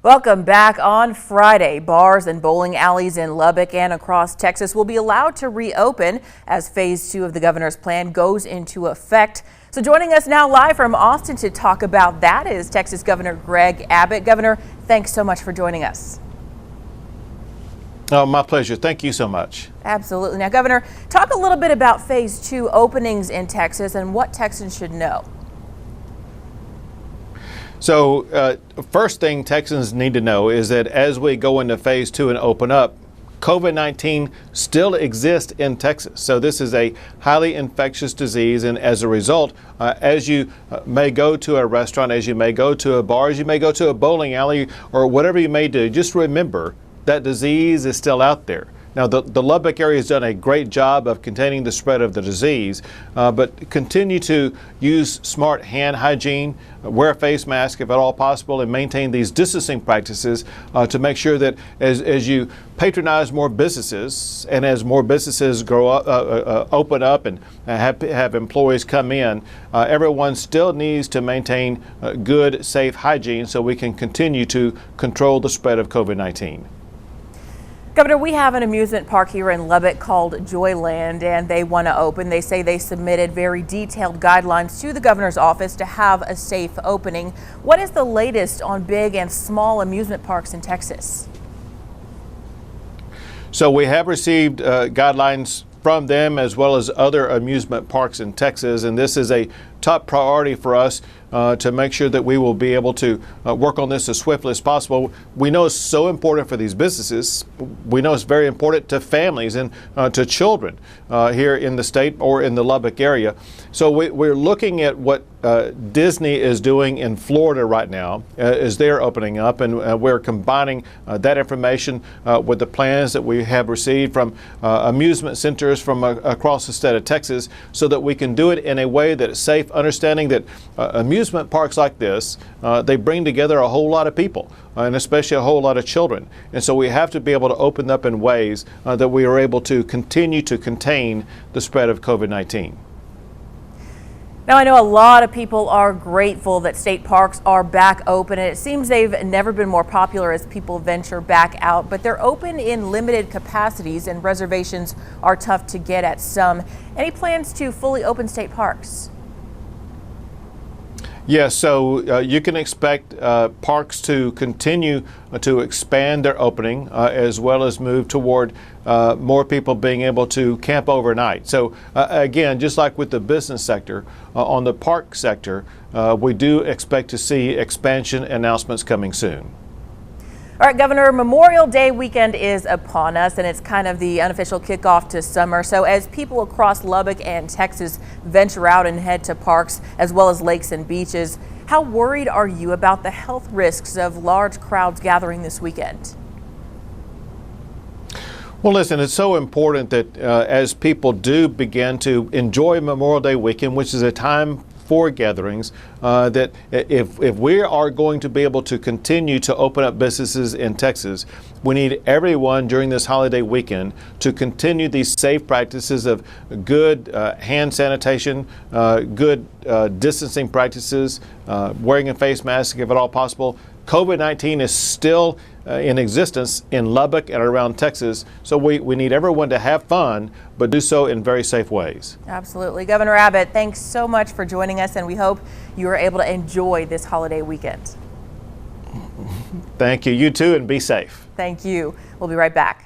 Welcome back. On Friday, bars and bowling alleys in Lubbock and across Texas will be allowed to reopen as phase 2 of the governor's plan goes into effect. So joining us now live from Austin to talk about that is Texas Governor Greg Abbott. Governor, thanks so much for joining us. Oh, my pleasure. Thank you so much. Absolutely. Now, Governor, talk a little bit about phase 2 openings in Texas and what Texans should know. So first thing Texans need to know is that as we go into phase 2 and open up, COVID-19 still exists in Texas. So this is a highly infectious disease, and as a result, as you may go to a restaurant, as you may go to a bar, as you may go to a bowling alley, or whatever you may do, just remember that disease is still out there. Now, the Lubbock area has done a great job of containing the spread of the disease, but continue to use smart hand hygiene, wear a face mask if at all possible, and maintain these distancing practices to make sure that as you patronize more businesses and as more businesses grow up, open up and have employees come in, everyone still needs to maintain good, safe hygiene so we can continue to control the spread of COVID-19. Governor, we have an amusement park here in Lubbock called Joyland, and they want to open. They say they submitted very detailed guidelines to the governor's office to have a safe opening. What is the latest on big and small amusement parks in Texas? So we have received guidelines from them as well as other amusement parks in Texas, and this is a top priority for us to make sure that we will be able to work on this as swiftly as possible. We know it's so important for these businesses. We know it's very important to families and to children here in the state or in the Lubbock area. So we're looking at what Disney is doing in Florida right now as they're opening up, and we're combining that information with the plans that we have received from amusement centers from across the state of Texas so that we can do it in a way that is safe, understanding that amusement parks like this, they bring together a whole lot of people, and especially a whole lot of children. And so we have to be able to open up in ways that we are able to continue to contain the spread of COVID-19. Now, I know a lot of people are grateful that state parks are back open, and it seems they've never been more popular as people venture back out, but they're open in limited capacities and reservations are tough to get at some. Any plans to fully open state parks? Yes, so you can expect parks to continue to expand their opening as well as move toward more people being able to camp overnight. So again, just like with the business sector, on the park sector, we do expect to see expansion announcements coming soon. All right, Governor, Memorial Day weekend is upon us, and it's kind of the unofficial kickoff to summer. So as people across Lubbock and Texas venture out and head to parks as well as lakes and beaches, how worried are you about the health risks of large crowds gathering this weekend? Well, listen, it's so important that as people do begin to enjoy Memorial Day weekend, which is a time for gatherings, that if we are going to be able to continue to open up businesses in Texas, we need everyone during this holiday weekend to continue these safe practices of good hand sanitation, good distancing practices, wearing a face mask if at all possible. COVID-19 is still in existence in Lubbock and around Texas, so we need everyone to have fun, but do so in very safe ways. Absolutely. Governor Abbott, thanks so much for joining us, and we hope you are able to enjoy this holiday weekend. Thank you. You too, and be safe. Thank you. We'll be right back.